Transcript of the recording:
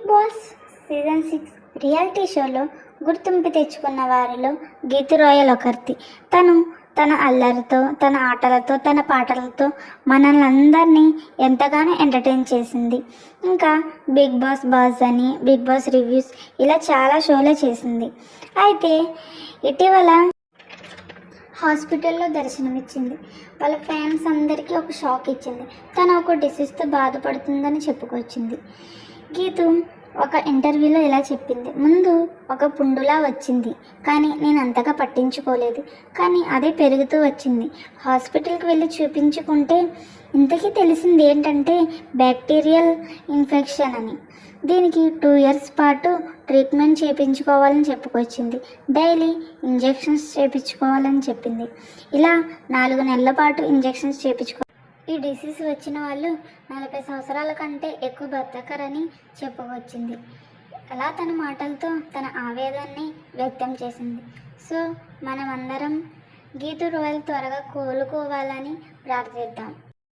Big boss season 6 reality షోలో గుర్తింపు తెచ్చుకున్న వారిలో గీతూ రాయల్ ఒకరిది. తన అల్లరితో, తన ఆటలతో, తన పాటలతో మనల్ని అందరినీ ఎంతగానో ఎంటర్టైన్ చేసింది. ఇంకా బిగ్ బాస్ అని, బిగ్ బాస్ రివ్యూస్ ఇలా చాలా షోలే చేసింది. అయితే ఇటీవల హాస్పిటల్లో దర్శనమిచ్చింది. వాళ్ళ ఫ్యాన్స్ అందరికీ ఒక షాక్ ఇచ్చింది. తను ఒక డిసీజ్తో బాధపడుతుందని చెప్పుకొచ్చింది. గీతు ఒక ఇంటర్వ్యూలో ఇలా చెప్పింది, ముందు ఒక పుండులా వచ్చింది, కానీ నేను అంతగా పట్టించుకోలేదు. కానీ అదే పెరుగుతూ వచ్చింది. హాస్పిటల్కి వెళ్ళి చూపించుకుంటే ఇంతకీ తెలిసింది ఏంటంటే బ్యాక్టీరియల్ ఇన్ఫెక్షన్ అని. దీనికి 2 years పాటు ట్రీట్మెంట్ చేయించుకోవాలని చెప్పుకొచ్చింది. డైలీ ఇంజెక్షన్స్ చేయించుకోవాలని చెప్పింది. ఇలా 4 నెలల పాటు ఇంజెక్షన్స్ చేయించుకో. ఈ డిసీజ్ వచ్చిన వాళ్ళు 40 సంవత్సరాల కంటే ఎక్కువ బతకరని చెప్పుకొచ్చింది. అలా తన మాటలతో తన ఆవేదనని వ్యక్తం చేసింది. సో మనమందరం గీతూ రాయల్ త్వరగా కోలుకోవాలని ప్రార్థిద్దాం.